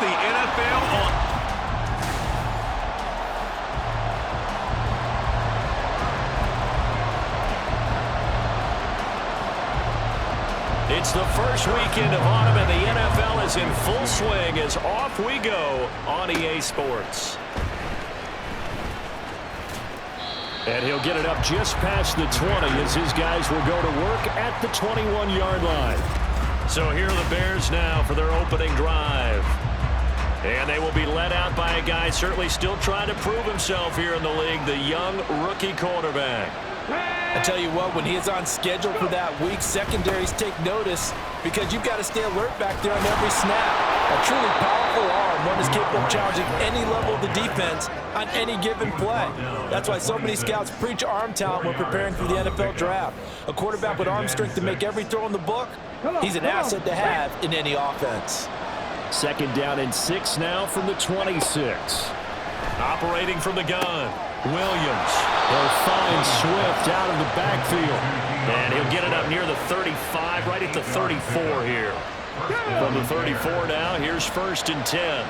the NFL on. It's the first weekend of autumn, and the NFL is in full swing as off we go on EA Sports. And he'll get it up just past the 20 as his guys will go to work at the 21-yard line. So here are the Bears now for their opening drive. And they will be led out by a guy certainly still trying to prove himself here in the league, the young rookie quarterback. I tell you what, when he is on schedule for that week, secondaries take notice because you've got to stay alert back there on every snap. A truly powerful arm, one is capable of challenging any level of the defense on any given play. That's why so many scouts preach arm talent when preparing for the NFL draft. A quarterback with arm strength to make every throw in the book, he's an asset to have in any offense. 2nd down and 6 now from the 26. Operating from the gun, Williams. He'll find Swift out of the backfield. And he'll get it up near the 35, right at the 34 here. From the 34 now, here's 1st and 10.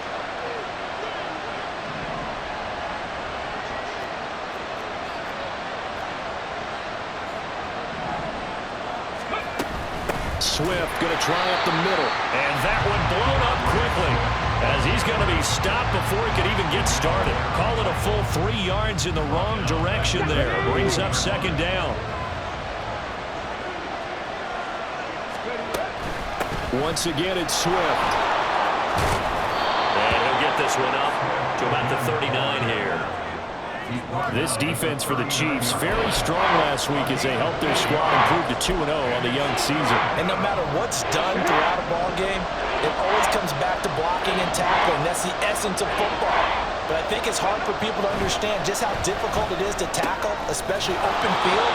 Swift going to try up the middle. And that one blown up quickly as he's going to be stopped before he could even get started. Call it a full 3 yards in the wrong direction there. Brings up 2nd down. Once again, it's Swift. And he'll get this one up to about the 39 here. This defense for the Chiefs, very strong last week as they helped their squad improve to 2-0 on the young season. And no matter what's done throughout a ball game, it always comes back to blocking and tackling. That's the essence of football. But I think it's hard for people to understand just how difficult it is to tackle, especially open field.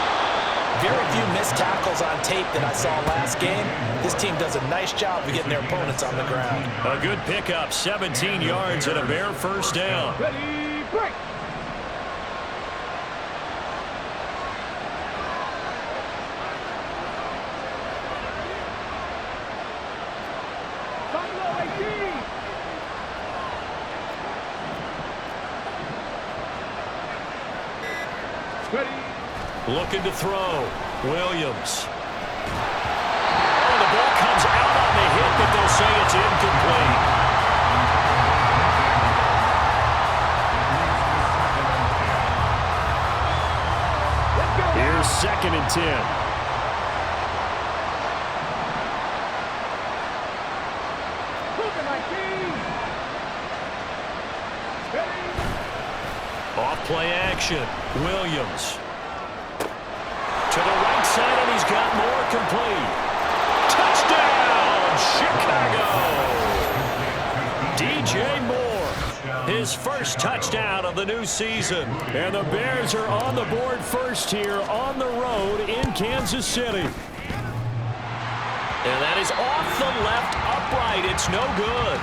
Very few missed tackles on tape that I saw last game. This team does a nice job of getting their opponents on the ground. A good pickup, 17 yards and a Bear 1st down. Ready, break. Looking to throw. Williams. Oh, the ball comes out on the hit, but they'll say it's incomplete. Here's 2nd and 10. Off play action. Williams. To the right side, and he's got more complete. Touchdown, Chicago! DJ Moore, his first touchdown of the new season. And the Bears are on the board first here on the road in Kansas City. And that is off the left upright. It's no good.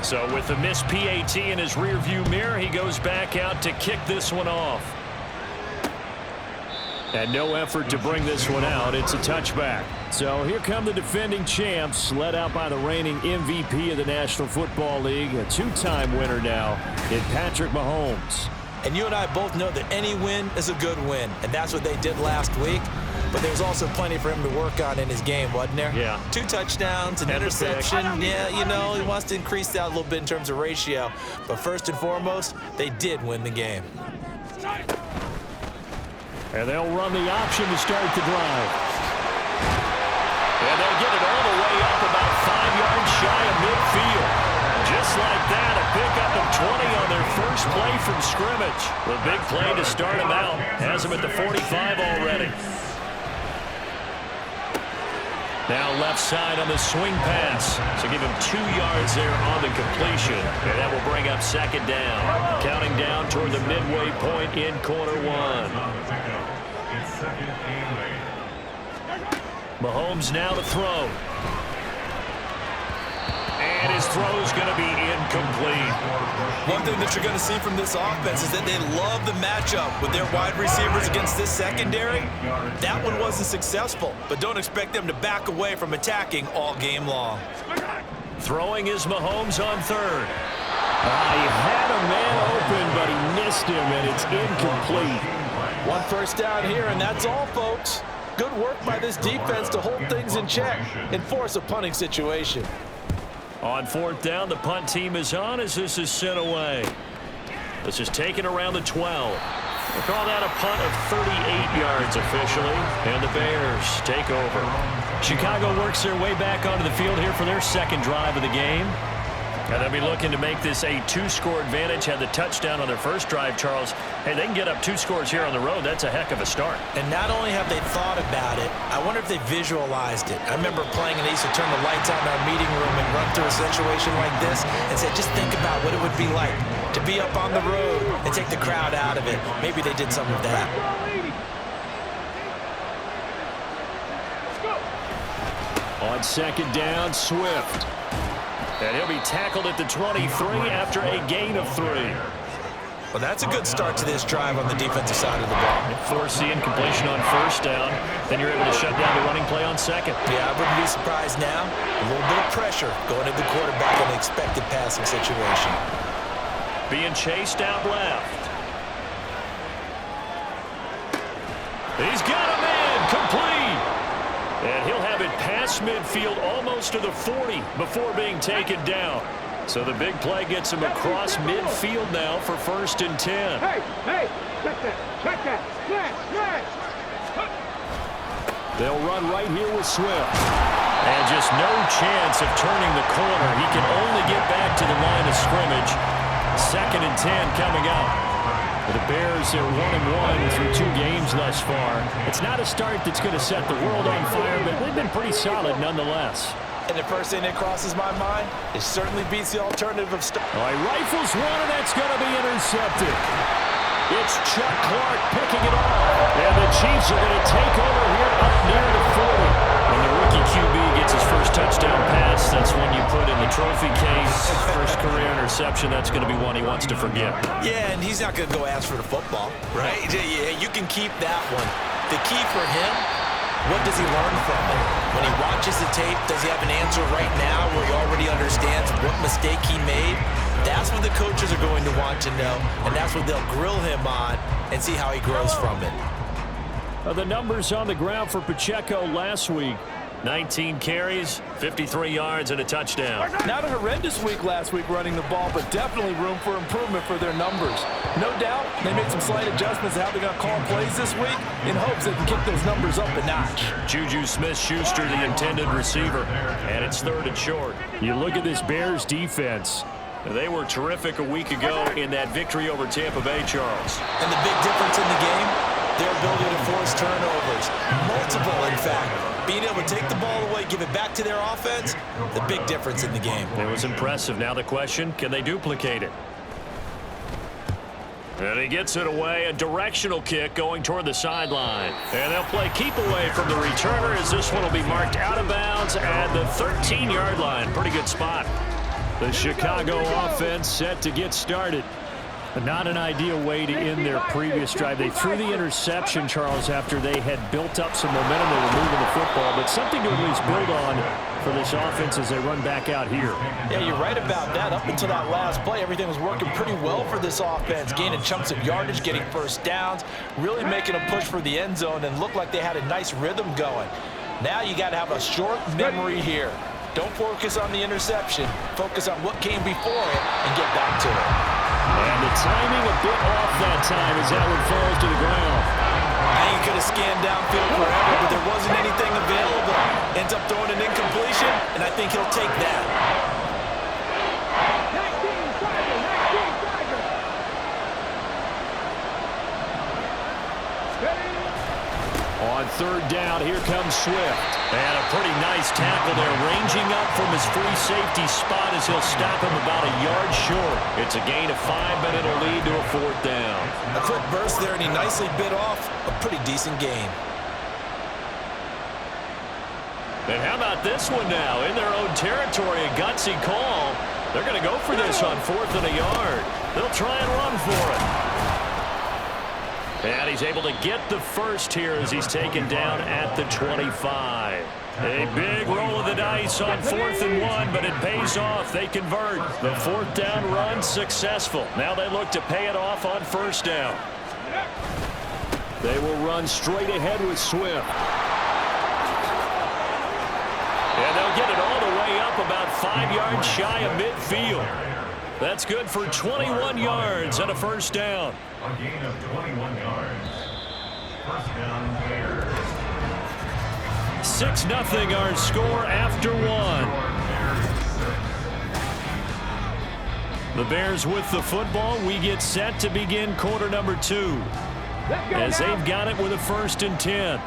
So with the missed PAT in his rearview mirror, he goes back out to kick this one off. And no effort to bring this one out. It's a touchback. So here come the defending champs, led out by the reigning MVP of the National Football League, a 2-time winner now in Patrick Mahomes. And you and I both know that any win is a good win, and that's what they did last week. But there's also plenty for him to work on in his game, wasn't there? Yeah. 2 touchdowns, an interception. Yeah, you know, he wants to increase that a little bit in terms of ratio. But first and foremost, they did win the game. And they'll run the option to start the drive. And they'll get it all the way up about 5 yards shy of midfield. Just like that, a pickup of 20 on their first play from scrimmage. The big play to start them out. Has them at the 45 already. Now left side on the swing pass. So give him 2 yards there on the completion. And that will bring up 2nd down. Counting down toward the midway point in quarter 1. Mahomes now to throw. And his throw's going to be incomplete. One thing that you're going to see from this offense is that they love the matchup with their wide receivers against this secondary. That one wasn't successful, but don't expect them to back away from attacking all game long. Throwing is Mahomes on third. He had a man open, but he missed him, and it's incomplete. One first down here, and that's all, folks. Good work by this defense to hold things in check and force a punting situation. On fourth down, the punt team is on as this is sent away. This is taken around the 12. We'll call that a punt of 38 yards officially, and the Bears take over. Chicago works their way back onto the field here for their second drive of the game. And they'll be looking to make this a two-score advantage. Had the touchdown on their first drive, Charles. Hey, they can get up 2 scores here on the road. That's a heck of a start. And not only have they thought about it, I wonder if they visualized it. I remember playing, and they used to turn the lights on in our meeting room and run through a situation like this and say, just think about what it would be like to be up on the road and take the crowd out of it. Maybe they did some of that. On second down, Swift. And he'll be tackled at the 23 after a gain of 3. Well, that's a good start to this drive on the defensive side of the ball. Force the incompletion on first down. Then you're able to shut down the running play on second. Yeah, I wouldn't be surprised now. A little bit of pressure going at the quarterback in an expected passing situation. Being chased out left. He's got a man complete. And he'll have it past midfield almost to the 40 before being taken down. So the big play gets him across midfield now for 1st and 10. Hey, check that, smash. They'll run right here with Swift. And just no chance of turning the corner. He can only get back to the line of scrimmage. 2nd and 10 coming up. The Bears are 1-1 through 2 games thus far. It's not a start that's going to set the world on fire, but they've been pretty solid nonetheless. And the first thing that crosses my mind, it certainly beats the alternative of start. He rifles one, and that's going to be intercepted. It's Chuck Clark picking it off. And the Chiefs are going to take over here up near the 40. When the rookie QB gets his first touchdown pass, that's one you put in the trophy case. First career interception, that's going to be one he wants to forget. Yeah, and he's not going to go ask for the football, right? Yeah, you can keep that one. The key for him, what does he learn from it? When he watches the tape, does he have an answer right now where he already understands what mistake he made? That's what the coaches are going to want to know, and that's what they'll grill him on and see how he grows from it. The numbers on the ground for Pacheco last week. 19 carries, 53 yards, and a touchdown. Not a horrendous week last week running the ball, but definitely room for improvement for their numbers. No doubt they made some slight adjustments to how they're going to call plays this week in hopes they can kick those numbers up a notch. Juju Smith-Schuster, the intended receiver, and it's 3rd and short. You look at this Bears defense. They were terrific a week ago in that victory over Tampa Bay, Charles. And the big difference in the game, their ability to force turnovers. Multiple, in fact. Being able to take the ball away, give it back to their offense, the big difference in the game. It was impressive. Now the question, can they duplicate it? And he gets it away, a directional kick going toward the sideline. And they'll play keep away from the returner as this one will be marked out of bounds at the 13-yard line. Pretty good spot. The Chicago offense set to get started. Not an ideal way to end their previous drive. They threw the interception, Charles, after they had built up some momentum. They were moving the football, but something to at least build on for this offense as they run back out here. Yeah, you're right about that. Up until that last play, everything was working pretty well for this offense, gaining chunks of yardage, getting first downs, really making a push for the end zone, and looked like they had a nice rhythm going. Now you got to have a short memory here. Don't focus on the interception. Focus on what came before it and get back to it. And the timing a bit off that time as that one falls to the ground. I think he could have scanned downfield forever, but there wasn't anything available. Ends up throwing an incompletion, and I think he'll take that. On 3rd down, here comes Swift. And a pretty nice tackle there, ranging up from his free safety spot as he'll stop him about a yard short. It's a gain of 5, but it'll lead to a 4th down. A quick burst there, and he nicely bit off a pretty decent gain. And how about this one now? In their own territory, a gutsy call. They're going to go for this on 4th and a yard. They'll try and run for it. And he's able to get the first here as he's taken down at the 25. A big roll of the dice on 4th and 1, but it pays off. They convert. The 4th down run successful. Now they look to pay it off on 1st down. They will run straight ahead with Swift. And they'll get it all the way up about 5 yards shy of midfield. That's good for 21 yards and a 1st down. A gain of 21 yards. 1st down Bears. 6-0 our score after 1. The Bears with the football. We get set to begin quarter number 2. As they've got it with a 1st and 10.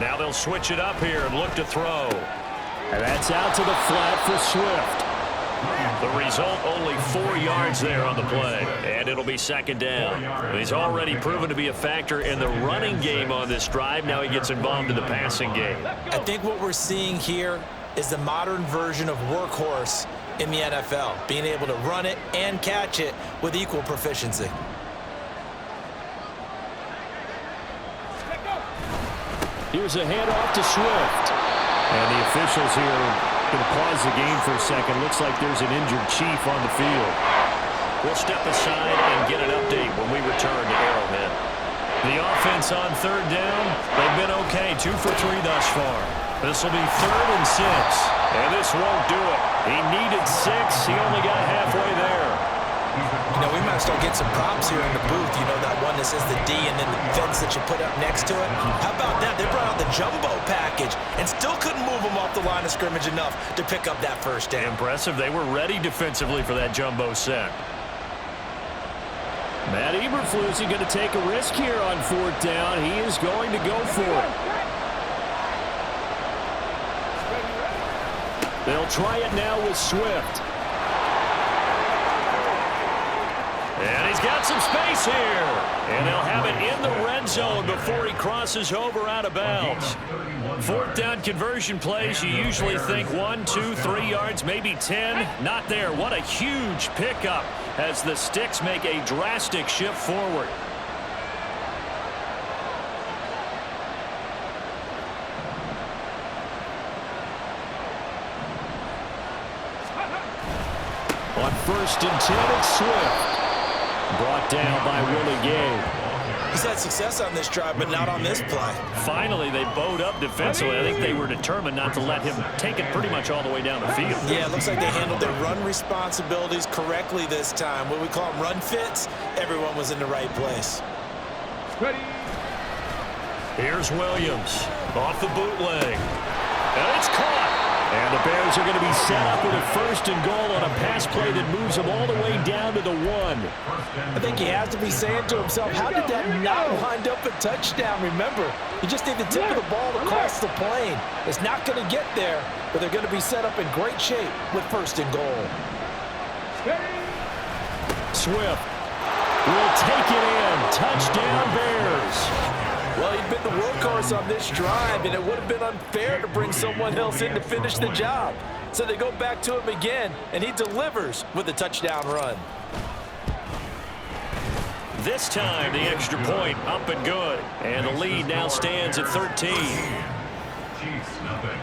Now they'll switch it up here and look to throw. And that's out to the flat for Swift. The result, only 4 yards there on the play. And it'll be 2nd down. He's already proven to be a factor in the running game on this drive. Now he gets involved in the passing game. I think what we're seeing here is the modern version of workhorse in the NFL. Being able to run it and catch it with equal proficiency. Here's a handoff to Swift. And the officials here going to pause the game for a second. Looks like there's an injured Chief on the field. We'll step aside and get an update when we return to Arrowhead. The offense on 3rd down, they've been okay, 2 for 3 thus far. This will be 3rd and 6. And this won't do it. He needed 6. He only got halfway there. You know, we might start getting some props here in the booth. You know, that one that says the D and then the fence that you put up next to it. How about that? They brought out the jumbo package and still couldn't move them off the line of scrimmage enough to pick up that 1st down. Impressive. They were ready defensively for that jumbo set. Matt Eberflus is going to take a risk here on 4th down. He is going to go for it. They'll try it now with Swift. And he's got some space here. And they'll have it in the red zone before he crosses over out of bounds. 4th down conversion plays, you usually think 1, 2, 3 yards, maybe 10. Not there. What a huge pickup as the Sticks make a drastic shift forward. On 1st and 10, it's Swift. Brought down by Willie Gay. He's had success on this drive, but not on this play. Finally, they bowed up defensively. I think they were determined not to let him take it pretty much all the way down the field. Yeah, it looks like they handled their run responsibilities correctly this time. What we call them run fits, everyone was in the right place. Ready. Here's Williams off the bootleg. And it's caught. And the Bears are going to be set up with a 1st and goal on a pass play that moves them all the way down to the 1. I think he has to be saying to himself, how did that not wind up a touchdown? Remember, you just need the tip of the ball to cross the plane. It's not going to get there, but they're going to be set up in great shape with 1st and goal. Swift will take it in. Touchdown, Bears. Well, he'd been the workhorse on this drive, and it would have been unfair to bring someone else in to finish the job. So they go back to him again, and he delivers with a touchdown run. This time, the extra point up and good. And the lead now stands at 13. Chiefs nothing.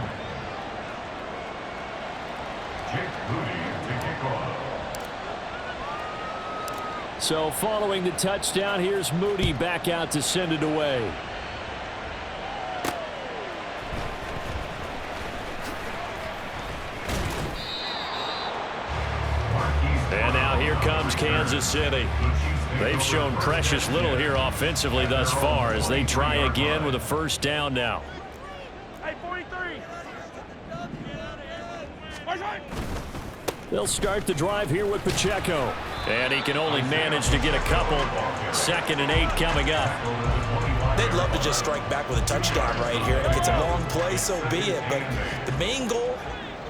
Jake Booty to kick off. So following the touchdown, here's Moody back out to send it away. And now here comes Kansas City. They've shown precious little here offensively thus far as they try again with a 1st down now. Hey, 43. They'll start the drive here with Pacheco. And he can only manage to get a couple. 2nd and 8 coming up. They'd love to just strike back with a touchdown right here. And if it's a long play, so be it. But the main goal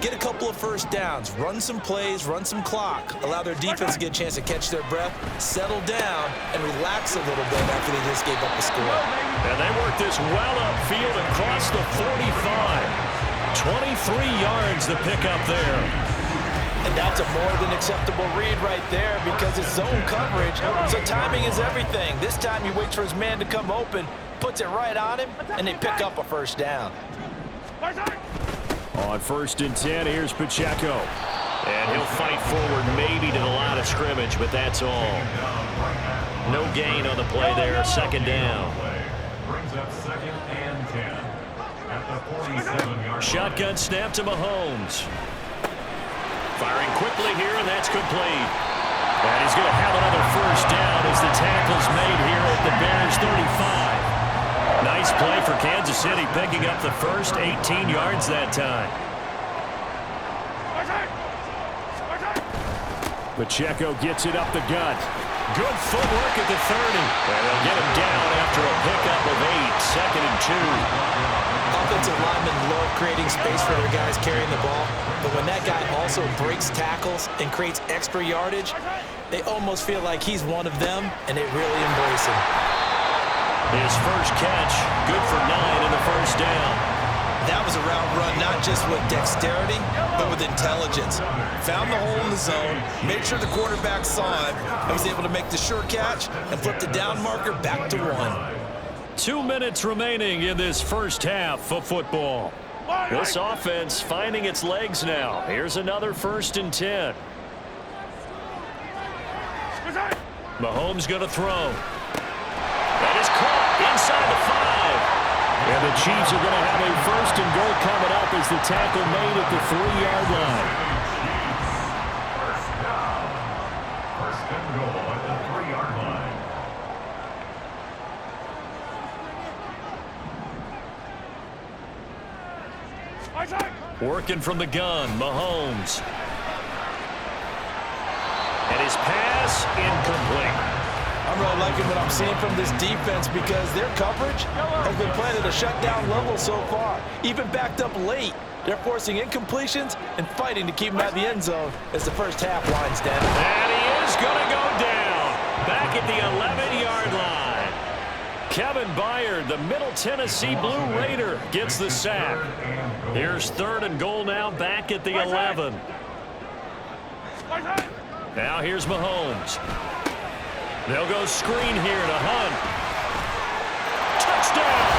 get a couple of first downs, run some plays, run some clock, allow their defense to get a chance to catch their breath, settle down, and relax a little bit after they just gave up a score. And they work this well upfield and cross the 45. 23 yards to pick up there. And that's a more than acceptable read right there because it's zone coverage, so timing is everything. This time he waits for his man to come open, puts it right on him, and they pick up a first down. On 1st and 10, here's Pacheco. And he'll fight forward maybe to the line of scrimmage, but that's all. No gain on the play there, 2nd down. Brings up 2nd and 10 at the 47-yard line. Shotgun snap to Mahomes. Firing quickly here, and that's complete. And he's going to have another first down as the tackle's made here at the Bears 35. Nice play for Kansas City, picking up the first 18 yards that time. Pacheco gets it up the gut. Good footwork at the 30. And they'll get him down after a pickup of 8, 2nd and 2. Offensive linemen love creating space for their guys carrying the ball, but when that guy also breaks tackles and creates extra yardage, they almost feel like he's one of them, and they really embrace him. His first catch, good for 9 in the first down. That was a route run not just with dexterity, but with intelligence. Found the hole in the zone, made sure the quarterback saw him, and was able to make the sure catch and flip the down marker back to 1. 2 minutes remaining in this first half of football. This offense finding its legs now. Here's another 1st and 10. Mahomes going to throw. That is caught inside the 5. And the Chiefs are going to have a 1st and goal coming up as the tackle made at the 3-yard line. First down. 1st and goal at the 3-yard line. Working from the gun, Mahomes. And his pass incomplete. I'm really liking what I'm seeing from this defense because their coverage has been playing at a shutdown level so far. Even backed up late, they're forcing incompletions and fighting to keep them out of the end zone as the first half winds down. And he is going to go down back at the 11-yard line. Kevin Byard, the Middle Tennessee Blue Raider, gets the sack. Here's 3rd and goal now back at the 11. Now here's Mahomes. They'll go screen here to Hunt. Touchdown!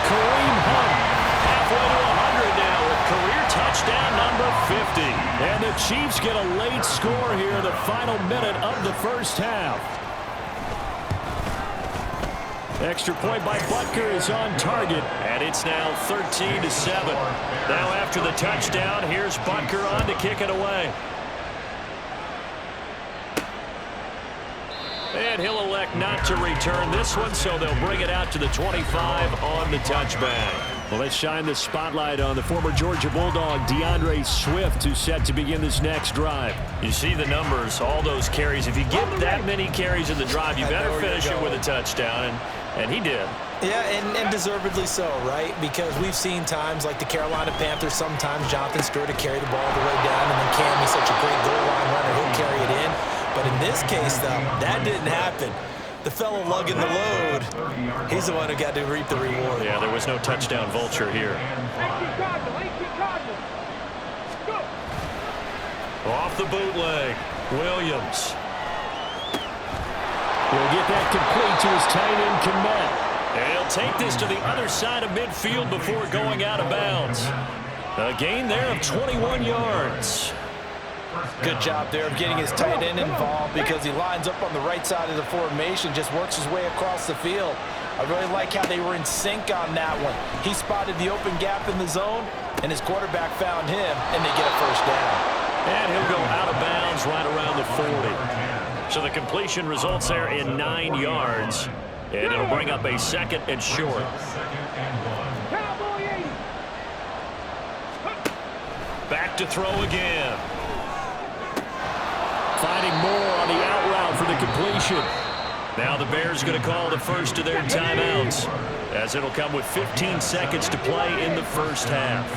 Kareem Hunt halfway to 100 now with career touchdown number 50. And the Chiefs get a late score here in the final minute of the first half. Extra point by Butker is on target, and it's now 13-7. Now after the touchdown, here's Butker on to kick it away. And he'll elect not to return this one, so they'll bring it out to the 25 on the touchback. Well, let's shine the spotlight on the former Georgia Bulldog, DeAndre Swift, who's set to begin this next drive. You see the numbers, all those carries. If you get that many carries in the drive, you better finish it with a touchdown, and he did. Yeah, and deservedly so, right? Because we've seen times like the Carolina Panthers, sometimes Jonathan Stewart to carry the ball all the way down, and then Cam, he's such a great goal line runner, he'll carry it in. But in this case, though, that didn't happen. The fellow lugging the load, he's the one who got to reap the reward. Yeah, there was no touchdown vulture here. Off the bootleg, Williams. He'll get that complete to his tight end, Komet. And he'll take this to the other side of midfield before going out of bounds. A gain there of 21 yards. Good job there of getting his tight end involved because he lines up on the right side of the formation, just works his way across the field. I really like how they were in sync on that one. He spotted the open gap in the zone, and his quarterback found him, and they get a first down. And he'll go out of bounds right around the 40. So the completion results there in 9 yards, and it'll bring up a 2nd and short. Back to throw again. Finding more on the out route for the completion. Now the Bears are going to call the first of their timeouts, as it'll come with 15 seconds to play in the first half.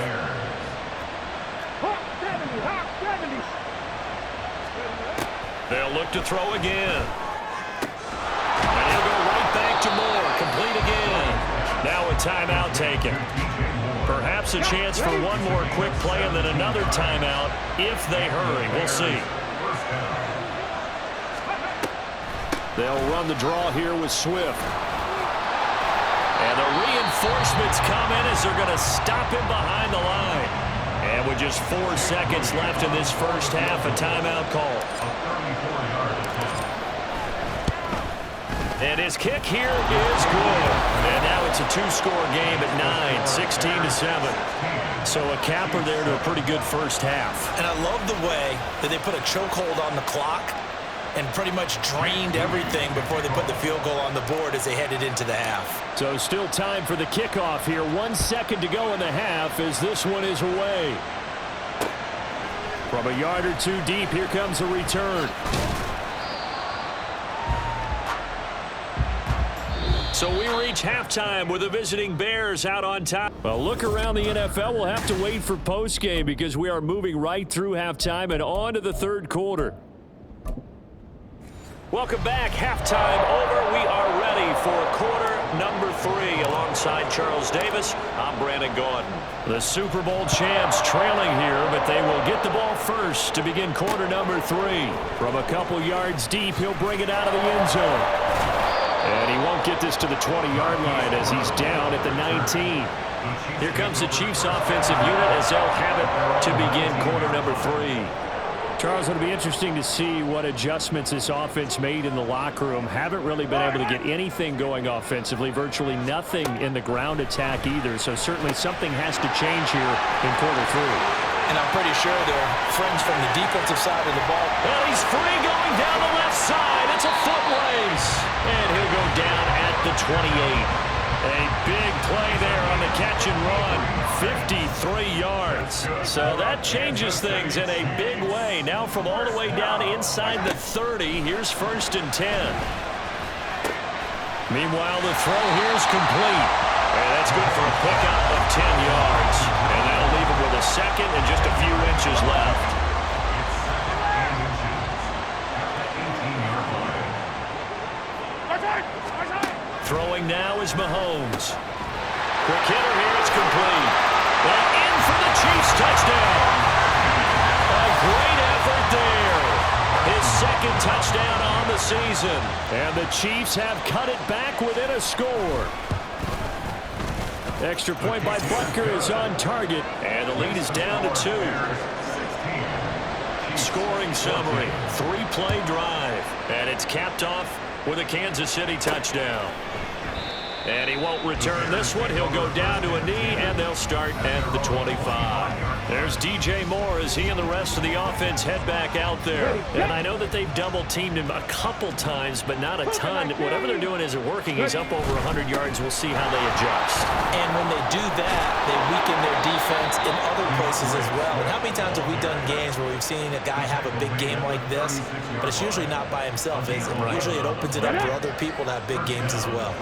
They'll look to throw again. And he'll go right back to Moore. Complete again. Now a timeout taken. Perhaps a chance for one more quick play and then another timeout if they hurry. We'll see. They'll run the draw here with Swift. And the reinforcements come in as they're going to stop him behind the line. And with just 4 seconds left in this first half, a timeout call. And his kick here is good. And now it's a two-score game at 9, 16-7. So a capper there to a pretty good first half. And I love the way that they put a chokehold on the clock and pretty much drained everything before they put the field goal on the board as they headed into the half. So still time for the kickoff here. 1 second to go in the half as this one is away. From a yard or two deep, here comes a return. So we reach halftime with the visiting Bears out on top. Well, look around the NFL. We'll have to wait for postgame because we are moving right through halftime and on to the third quarter. Welcome back. Halftime over. We are ready for quarter number 3. Alongside Charles Davis, I'm Brandon Gordon. The Super Bowl champs trailing here, but they will get the ball first to begin quarter number 3. From a couple yards deep, he'll bring it out of the end zone. And he won't get this to the 20-yard line as he's down at the 19. Here comes the Chiefs offensive unit as they'll have it to begin quarter number 3. Charles, it'll be interesting to see what adjustments this offense made in the locker room. Haven't really been able to get anything going offensively, virtually nothing in the ground attack either. So certainly something has to change here in quarter 3. And I'm pretty sure they're friends from the defensive side of the ball. Well, he's free going down the left side. It's a foot race. And he'll go down at the 28. A big play there on the catch and run. 53 yards. So that changes things in a big way. Now from all the way down inside the 30, here's 1st and 10. Meanwhile, the throw here is complete. And that's good for a pickup of 10 yards. And that'll leave him with a second and just a few inches left. Throwing now is Mahomes. Quick hitter here, it's complete. And in for the Chiefs touchdown. A great effort there. His second touchdown on the season. And the Chiefs have cut it back within a score. Extra point by Butker is on target. And the lead is down to 2. Scoring summary. 3-play drive. And it's capped off with a Kansas City touchdown. And he won't return this one. He'll go down to a knee, and they'll start at the 25. There's DJ Moore as he and the rest of the offense head back out there. And I know that they've double-teamed him a couple times, but not a ton. Whatever they're doing isn't working. He's up over 100 yards. We'll see how they adjust. And when they do that, they weaken their defense in other places as well. And how many times have we done games where we've seen a guy have a big game like this, but it's usually not by himself, is it? Usually it opens it up for other people to have big games as well.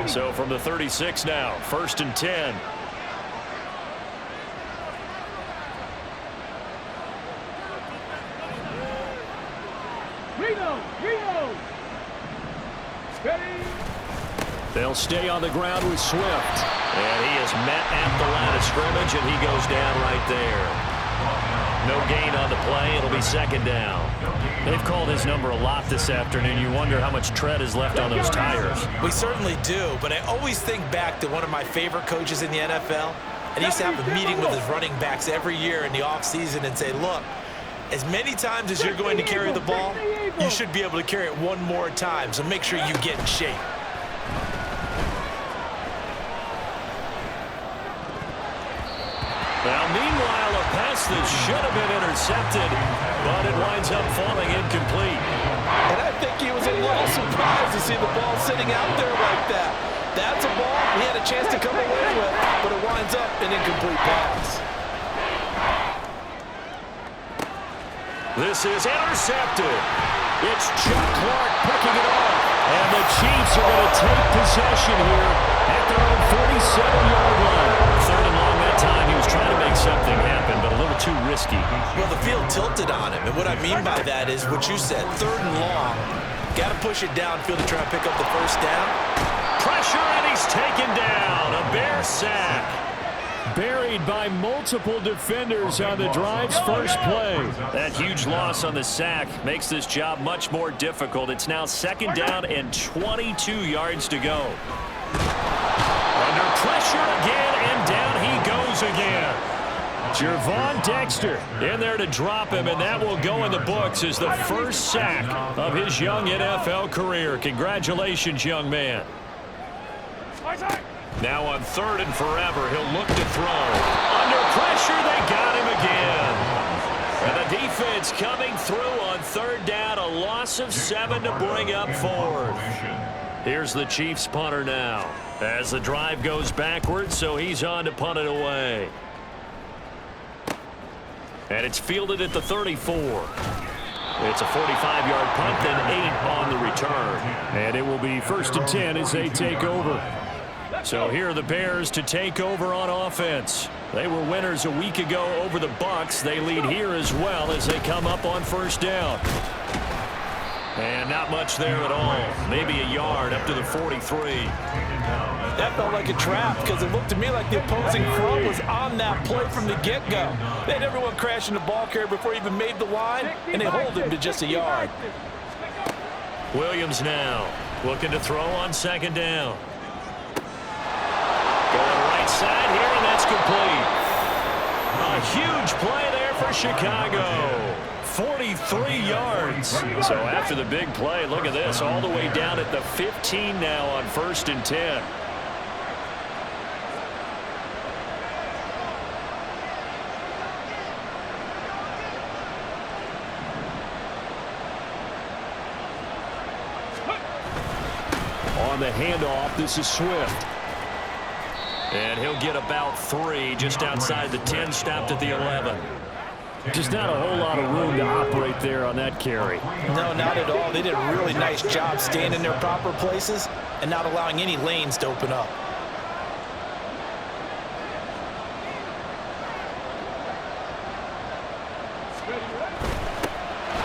So from the 36 now, 1st and 10. Reno. Steady. They'll stay on the ground with Swift. And he is met at the line of scrimmage, and he goes down right there. No gain on the play. It'll be 2nd down. They've called his number a lot this afternoon. You wonder how much tread is left on those tires. We certainly do, but I always think back to one of my favorite coaches in the NFL. And he used to have a meeting with his running backs every year in the offseason and say, look, as many times as you're going to carry the ball, you should be able to carry it one more time, so make sure you get in shape. Now, meanwhile, a pass that should have been intercepted, but it winds up falling incomplete. And I think he was a little surprised to see the ball sitting out there like that. That's a ball he had a chance to come away with, but it winds up an incomplete pass. This is intercepted. It's Chuck Clark picking it off. And the Chiefs are going to take possession here at their own 47-yard line. 3rd and long that time. He was trying to make something happen, but a little too risky. Well, the field tilted on him, and what I mean by that is what you said, 3rd and long. Got to push it downfield to try and pick up the first down. Pressure, and he's taken down. A Bear sack. Buried by multiple defenders on the drive's first play. That huge loss on the sack makes this job much more difficult. It's now 2nd down and 22 yards to go. Under pressure again, and down he goes again. Jervon Dexter in there to drop him, and that will go in the books as the first sack of his young NFL career. Congratulations, young man. Now on 3rd and forever, he'll look to throw. Under pressure, they got him again. And the defense coming through on 3rd down, a loss of 7 to bring up 4th. Here's the Chiefs punter now as the drive goes backwards, so he's on to punt it away. And it's fielded at the 34. It's a 45-yard punt, then 8 on the return. And it will be 1st and 10 as they take over. So here are the Bears to take over on offense. They were winners a week ago over the Bucs. They lead here as well as they come up on 1st down. And not much there at all. Maybe a yard up to the 43. That felt like a trap because it looked to me like the opposing front was on that play from the get-go. They had everyone crashing the ball carrier before he even made the line, and they hold him to just a yard. Williams now looking to throw on 2nd down. Going right side here, and that's complete. A huge play there for Chicago. 43 yards. So after the big play, look at this, all the way down at the 15 now on 1st and 10. On the handoff, this is Swift. And he'll get about 3 just outside the 10, stopped at the 11. Just not a whole lot of room to operate there on that carry. No, not at all. They did a really nice job staying in their proper places and not allowing any lanes to open up.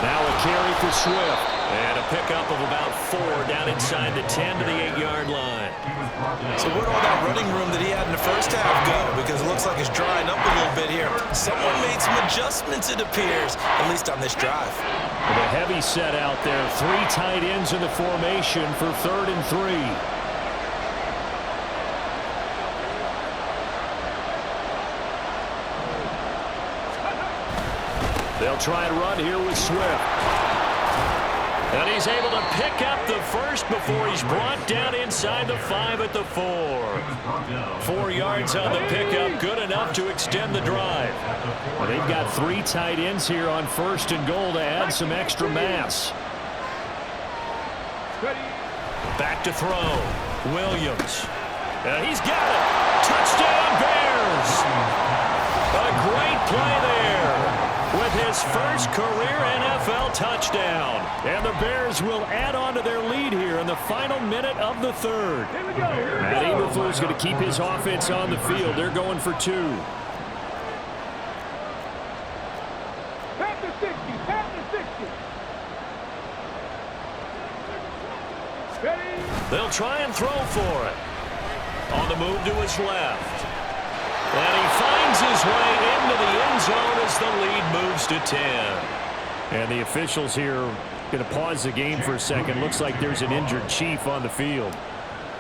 Now a carry for Swift. And a pickup of about 4 down inside the 10 to the 8-yard line. So where'd all that running room that he had in the first half go? Because it looks like it's drying up a little bit here. Someone made some adjustments, it appears, at least on this drive. With a heavy set out there, 3 tight ends in the formation for 3rd and 3. They'll try and run here with Swift. And he's able to pick up the first before he's brought down inside the 5 at the 4. 4 yards on the pickup, good enough to extend the drive. Well, they've got 3 tight ends here on 1st and goal to add some extra mass. Back to throw. Williams. And he's got it. Touchdown, Bears. A great play there with his first career NFL touchdown. And the Bears will add on to their lead here in the final minute of the 3rd. Matt Eberflus going to keep his offense on the field. They're going for 2. Pat the 60, pat the 60. Ready? They'll try and throw for it. On the move to his left. And he finds his way into the end zone as the lead moves to 10. And the officials here going to pause the game for a second. Looks like there's an injured Chief on the field.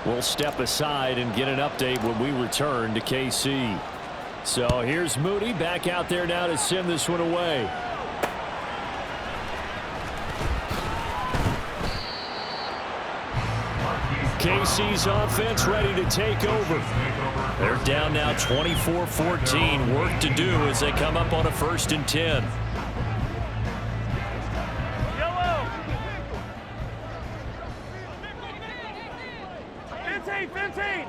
We'll step aside and get an update when we return to KC. So here's Moody back out there now to send this one away. KC's offense ready to take over. They're down now 24-14. Work to do as they come up on a 1st and 10. Yellow. 15.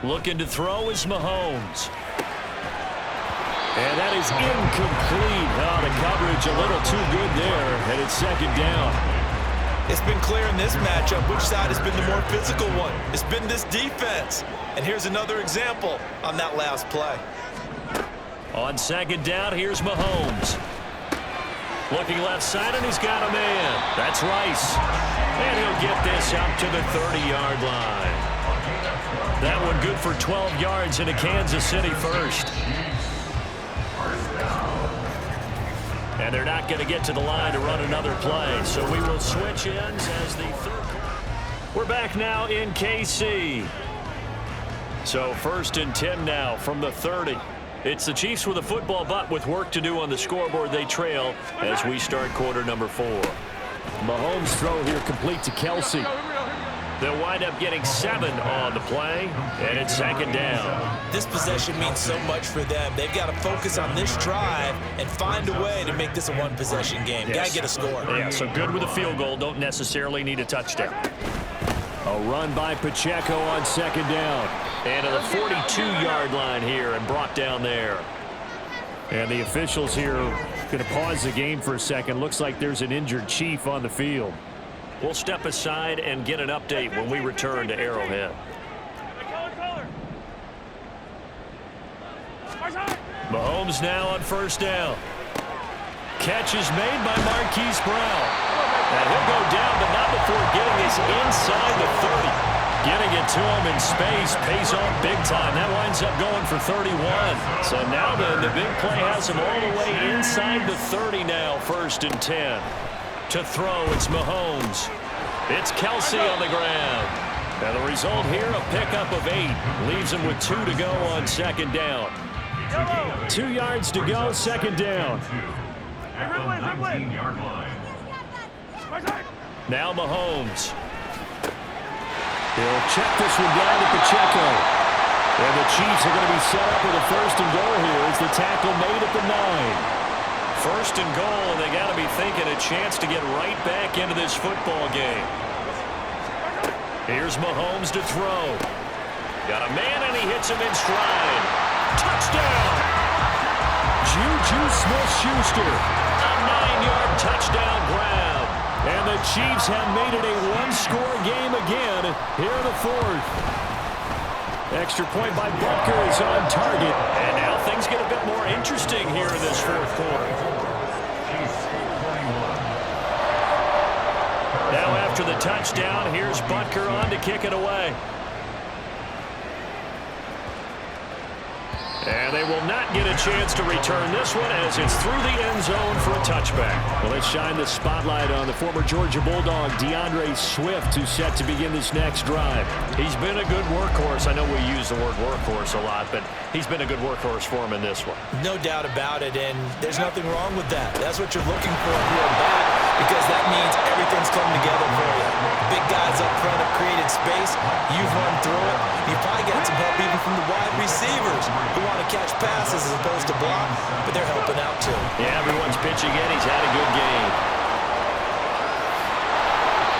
Looking to throw is Mahomes. And that is incomplete. Oh, the coverage a little too good there, and it's 2nd down. It's been clear in this matchup which side has been the more physical one. It's been this defense. And here's another example on that last play. On second down, here's Mahomes. Looking left side, and he's got a man. That's Rice. And he'll get this out to the 30-yard line. That one good for 12 yards into Kansas City first. And they're not going to get to the line to run another play, so we will switch ends as the third. We're back now in KC. So 1st and 10 now from the 30. It's the Chiefs with a football, but with work to do on the scoreboard, they trail as we start quarter number 4. Mahomes' throw here complete to Kelsey. They'll wind up getting 7 on the play, and it's second down. This possession means so much for them. They've got to focus on this drive and find a way to make this a one-possession game. Yes. Got to get a score. Yeah, so good with a field goal. Don't necessarily need a touchdown. A run by Pacheco on second down. And to the 42-yard line here and brought down there. And the officials here going to pause the game for a second. Looks like there's an injured Chief on the field. We'll step aside and get an update when we return to Arrowhead. Mahomes now on first down. Catch is made by Marquise Brown. And he'll go down, but not before getting this inside the 30. Getting it to him in space pays off big time. That winds up going for 31. So now the big play has him all the way inside the 30 now, 1st and 10. To throw, it's Mahomes. It's Kelsey on the ground. And the result here, a pickup of 8. Leaves him with 2 to go on second down. 2 yards to go, second down. Now Mahomes. He'll check this one down to Pacheco. And the Chiefs are going to be set up with a 1st and goal here as the tackle made at the 9. 1st and goal, and they got to be thinking a chance to get right back into this football game. Here's Mahomes to throw. Got a man, and he hits him in stride. Touchdown! Juju Smith-Schuster. A 9-yard touchdown grab. And the Chiefs have made it a one-score game again here in the 4th. Extra point by Butker is on target. And now things get a bit more interesting here in this 4th quarter. Now after the touchdown, here's Butker on to kick it away. And they will not get a chance to return this one as it's through the end zone for a touchback. Well, let's shine the spotlight on the former Georgia Bulldog, DeAndre Swift, who's set to begin this next drive. He's been a good workhorse. I know we use the word workhorse a lot, but he's been a good workhorse for him in this one. No doubt about it, and there's nothing wrong with that. That's what you're looking for here back, because that means everything's coming together for you. Big guys up front have created space. You've run through it. You've probably got some help even from the wide receivers who want to catch passes as opposed to block, but they're helping out too. Yeah, everyone's pitching in. He's had a good game.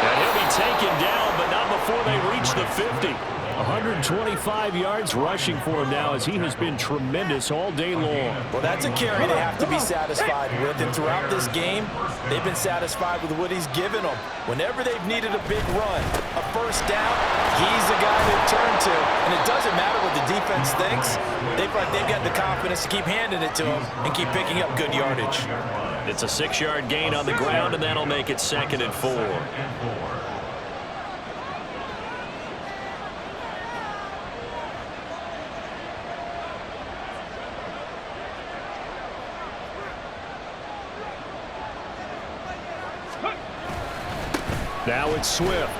And he'll be taken down, but not before they reach the 50. 125 yards rushing for him now as he has been tremendous all day long. Well, that's a carry they have to be satisfied with, and throughout this game, they've been satisfied with what he's given them. Whenever they've needed a big run, a first down, he's the guy they turn to, and it doesn't matter what the defense thinks. They've got the confidence to keep handing it to him and keep picking up good yardage. It's a 6-yard gain on the ground, and that'll make it 2nd and 4. Now it's Swift.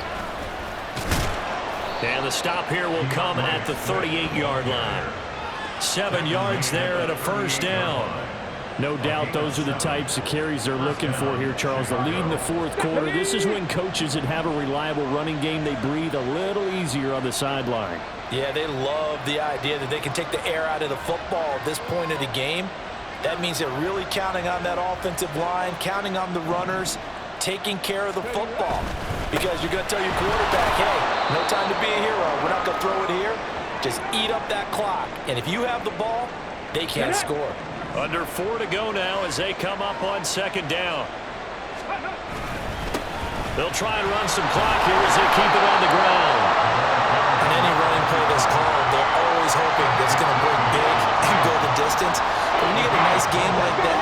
And the stop here will come at the 38-yard line. 7 yards there and a first down. No doubt those are the types of carries they're looking for here, Charles. The lead in the 4th quarter. This is when coaches that have a reliable running game, they breathe a little easier on the sideline. Yeah, they love the idea that they can take the air out of the football at this point of the game. That means they're really counting on that offensive line, counting on the runners, taking care of the football, because you're going to tell your quarterback, hey, no time to be a hero. We're not going to throw it here. Just eat up that clock. And if you have the ball, they can't score. Under 4 to go now as they come up on 2nd down. They'll try and run some clock here as they keep it on the ground. In any running play that's called, they're always hoping that it's going to break big and go the the distance. But when you get a nice game like that,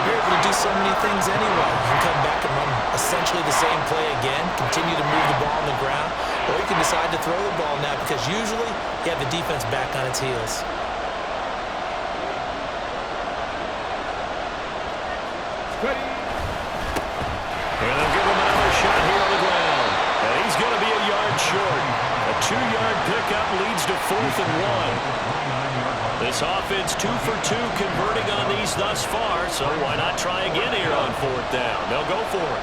you're able to do so many things anyway. You can come back and run essentially the same play again, continue to move the ball on the ground, or you can decide to throw the ball now because usually you have the defense back on its heels. Ready. And they'll give him another shot here on the ground. And he's going to be a yard short. A 2-yard pickup leads to 4th and 1. This offense 2 for 2 converting on these thus far, so why not try again here on 4th down? They'll go for it.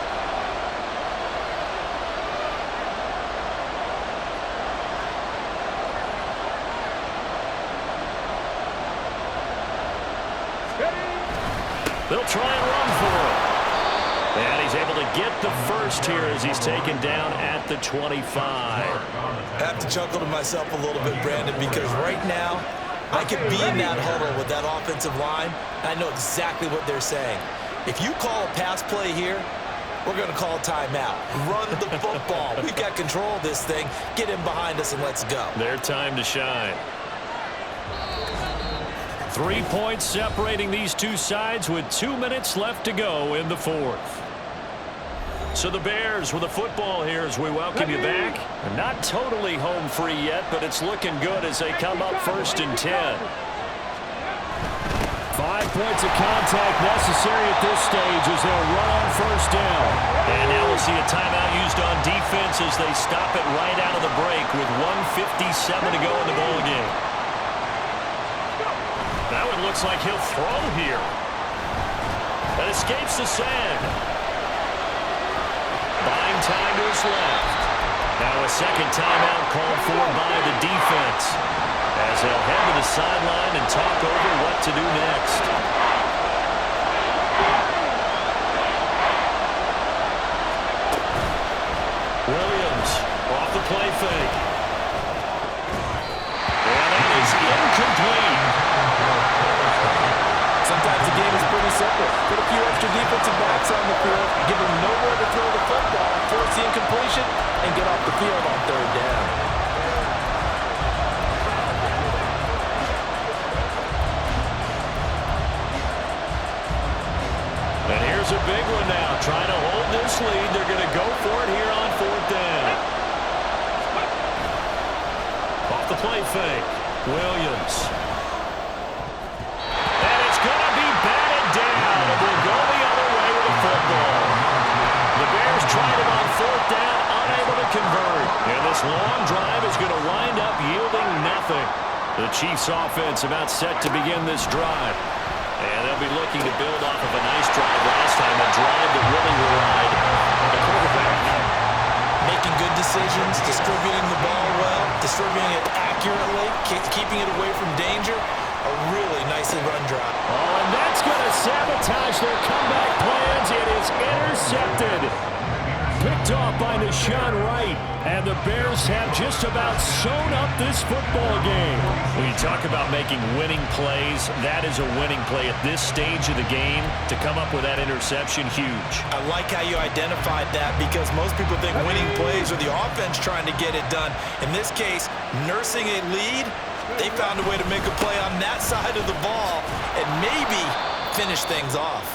They'll try and run for it. And he's able to get the first here as he's taken down at the 25. I have to chuckle to myself a little bit, Brandon, because right now I could be in that huddle with that offensive line, and I know exactly what they're saying. If you call a pass play here, we're going to call a timeout. Run the football. We've got control of this thing. Get in behind us and let's go. Their time to shine. 3 points separating these two sides with 2 minutes left to go in the 4th. So the Bears with the football here as we welcome you back. Not totally home free yet, but it's looking good as they come up 1st and 10. 5 points of contact necessary at this stage as they'll run on 1st down. And now we'll see a timeout used on defense as they stop it right out of the break with 1:57 to go in the ball game. That one looks like he'll throw here. That escapes the sand. Buying time to his left. Now a second timeout called for by the defense as they'll head to the sideline and talk over what to do next. Williams off the play fake. And that is incomplete. Sometimes the game is pretty simple. Put a few extra defensive backs on the field, give them nowhere to throw the football, force the incompletion, and get off the field on 3rd down. And here's a big one now. Trying to hold this lead. They're going to go for it here on 4th down. Off the play fake. Williams. And it's going to be batted down. It will go the other way with the football. The Bears tried it on 4th down, unable to convert. And this long drive is going to wind up yielding nothing. The Chiefs offense about set to begin this drive. And they'll be looking to build off of a nice drive last time, a drive that really relied on the quarterback. Making good decisions, distributing the ball well, distributing it accurately, keeping it away from danger. A really nicely run drive. Oh, and that's going to sabotage their comeback plans. It is intercepted. Picked off by Deshaun Wright. And the Bears have just about sewn up this football game. When you talk about making winning plays, that is a winning play at this stage of the game. To come up with that interception, huge. I like how you identified that because most people think winning plays are the offense trying to get it done. In this case, nursing a lead, they found a way to make a play on that side of the ball and maybe finish things off.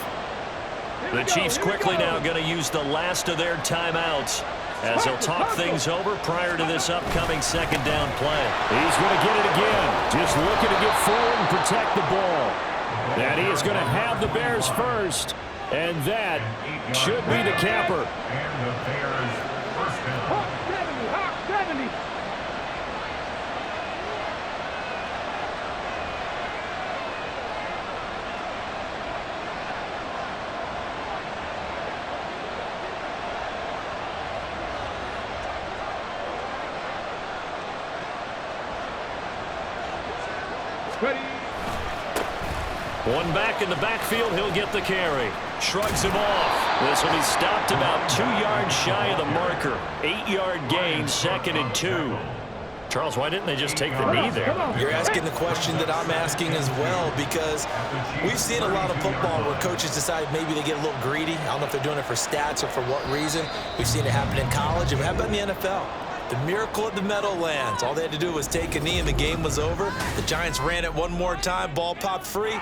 The Chiefs quickly now going to use the last of their timeouts as they'll talk things over prior to this upcoming 2nd down play. He's going to get it again. Just looking to get forward and protect the ball. And he is going to have the Bears first. And that should be the capper. And the Bears 1st down. Hawk 70, Hawk 70. Ready. One back in the backfield, he'll get the carry. Shrugs him off. This will be stopped about 2 yards shy of the marker. 8-yard gain, 2nd and 2. Charles, why didn't they just take the knee there? You're asking the question that I'm asking as well because we've seen a lot of football where coaches decide maybe they get a little greedy. I don't know if they're doing it for stats or for what reason. We've seen it happen in college. It happened in the NFL. The miracle of the Meadowlands. All they had to do was take a knee and the game was over. The Giants ran it one more time. Ball popped free.